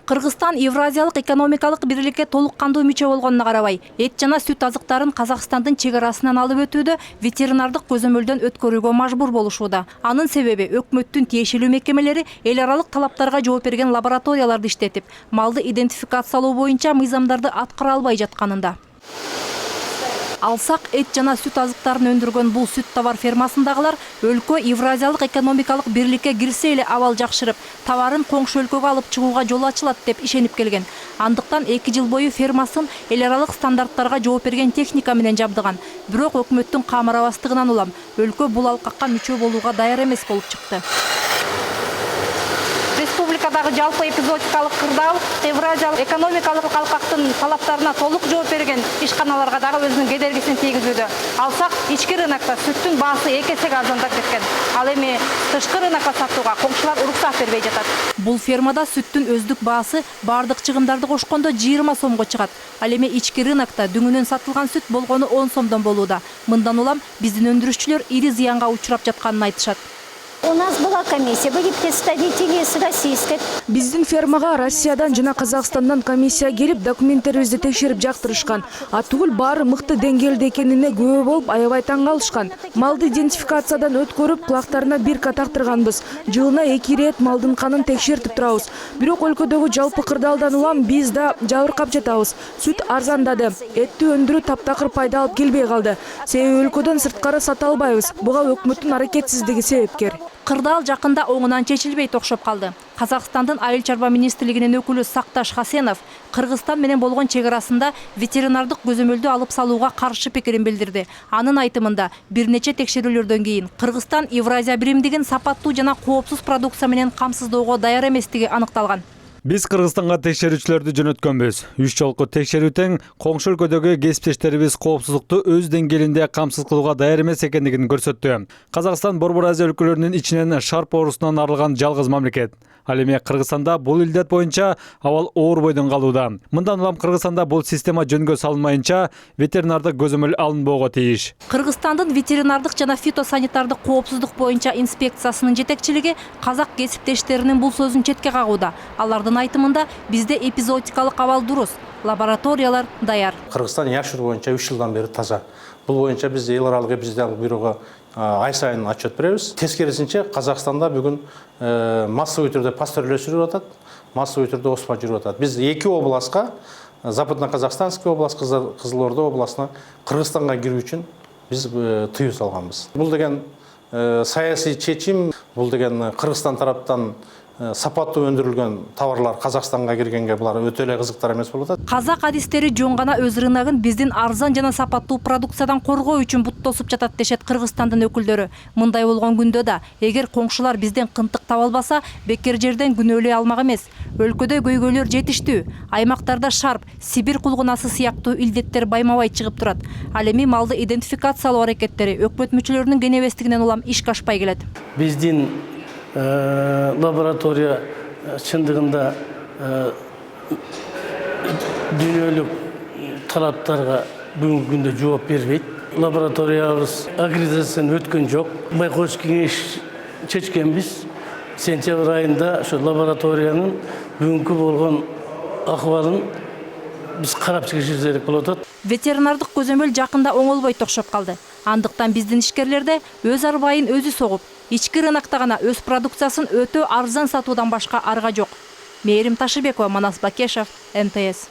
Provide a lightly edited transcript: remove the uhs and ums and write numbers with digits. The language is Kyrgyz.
Кыргызстан Евразиялык экономикалык бирликке толук кандуу мүчө болгонуна карабай, эт жана сүт азыктарын Казакстандын чегарасынан алып өтүүдө ветеринардык көзөмөлдөн өткөрүүгө мажбур болушууда. Анын себеби өкмөттүн тиешелүү мекемелери эл аралык талаптарга жооп берген лабораторияларды иштетип, малды идентификациялоо боюнча мыйзамдарды аткара албай жатканында. Алсак эт жана сүт азыктарын өндүргөн бул сүт товар фермасындагылар өлкө Евразиялык экономикалык бирликке кирсе эле абал жакшырып, товарын коңшу өлкөгө алып чыгууга жол ачылат деп ишенип келген. Андыктан 2 жыл бою фермасын эл аралык стандарттарга жооп берген техника менен жабдыган. Бирок өкмөттүн камарабастыгынан улам өлкө бул алкакка мүчө болууга даяр эмес болуп чыкты. Республикадагы жалпы эпизодикалык кырдаал Евразиялык экономикалык алкактын талаптарына толук жооп берген ишканаларга дагы өзүнүн кедергисин тийгизүүдө. Алсак ички рынокто сүттүн баасы 2 эсеге арзандап кеткен. Ал эми тышкы рынокко сатууга коңшулар уруксат бербей жатат. Бул фермада сүттүн өздүк баасы бардык чыгымдарды кошкондо 20 сомго чыгат. Ал эми ички рынокто дүңүнөн сатылган сүт болгону 10 сомдон болууда. Мындан улам биздин өндүрүшчүлөр ири зыянга учурап жатканын айтышат. У нас была комиссия, были представители с российской. Биздин фермага Россиядан жана Казакстандан комиссия келип документтерибизди текшерип жактырышкан. Атугул баары мыкты деңгээлде экенине күбө болуп аябай таң калышкан. Малды идентификациядан өткөрүп, кулактарына бирка тактырганбыз. Жылына 2 рет малдын канын текшертип турабыз. Бирок өлкөдөгү жалпы кырдаалдан улам биз да жабыркап жатабыз. Сүт арзандады. Этти өндүрүү таптакыр пайда алып келбей калды. Себеби өлкөдөн сырткары сата албайбыз. Буга өкмөттүн аракетсиздиги себепкер. Кырдаал жакында оңунан чечилбей токшоп калды. Казакстандын айыл чарба министрлигинин өкүлү Сакташ Хасенов Кыргызстан менен болгон чегарасында ветеринардык көзөмөлдү алып салууга каршы пикирин билдирди. Анын айтымында бир нече текшерүүлөрдөн кийин Кыргызстан Евразия биримдигин сапаттуу жана коопсуз продукция менен камсыздоого даяр эместиги аныкталган. Биз Кыргызстанга текшерүүчүлөрдү жөнөткөнбүз. 3 жолку текшерүү тең коңшу өлкөдөгү кесиптештерибиз коопсуздукту өз деңгээлинде камсыз кылууга даяр эмес экендигин көрсөттү. Казакстан Борбор Азия өлкөлөрүнүн ичинен шарп оорусунан арылган жалгыз мамлекет. Ал эми Кыргызстанда бул илдет боюнча абал оор бойдон калууда. Мындан улам Кыргызстанда бул система жөнгө салынмайынча ветеринардык көзөмөл алынбоого тийиш. Кыргызстандын ветеринардык жана фитосанитардык коопсуздук боюнча инспекциясынын жетекчилиги казак кесиптештеринин бул сөзүн четке кагууда. Алардын айтымында бизде эпизоотикалык абал дурус, лабораториялар даяр. Кыргызстан яшыр боюнча 3 жылдан бери таза. Бул боюнча биз эл аралык эпизодикалык бюрого ай сайын отчет беребиз. Тескерисинче Казакстанда бүгүн массовый түрдө пасtöрлөө жүрүп атат, массовый түрдө оспа жүрүп атат. Биз 2 областка, Западно-Казахстанский область, Кызылорда областына Кыргызстанга кирүү үчүн биз тыюу салганбыз. Бул деген саясий чечим, бул деген Кыргызстан тараптан сапаттуу өндүрүлгөн товарлар Казакстанга киргенге булар өтө эле кызыктар эмес болуп атат. Казак адистери жон гана өз рыногун биздин арзан жана сапаттуу продукциядан коргоо үчүн бут тосуп жатат дешет Кыргызстандын өкүлдөрү. Мындай болгон күндө да эгер коңшулар бизден кынтык таба албаса, бекер жерден күнөөлөй алмак эмес. Өлкөдө көйгөйлөр жетиштүү. Аймактарда шарп, Сибир кулгунасы сыяктуу илдеттер байма-бай чыгып турат. Ал эми малды идентификациялоо аракеттери өкмөт мүчөлөрүнүн кенебестигинен улам ишке ашпай келет. Биздин лаборатория чындыгында дүйнөлүк талаптарга бүгүнкү күндө жооп бербейт. Лабораториябыз аккредитациядан өткөн жок. Байкош кеңеш чечкенбиз. Сентябрь айында ошо лабораториянын бүгүнкү болгон акыбалын биз карап чыгышыбыз керек болуп атат. Ветеринардык көзөмөл жакында оңолбой токшоп калды. Андыктан биздин ишкерлерде өз арбайын өзү согуп, ички рынокто гана өз продукциясын өтө арзан сатуудан башка арга жок. Мээрим Ташыбекова, Манас Бакешев, МТС.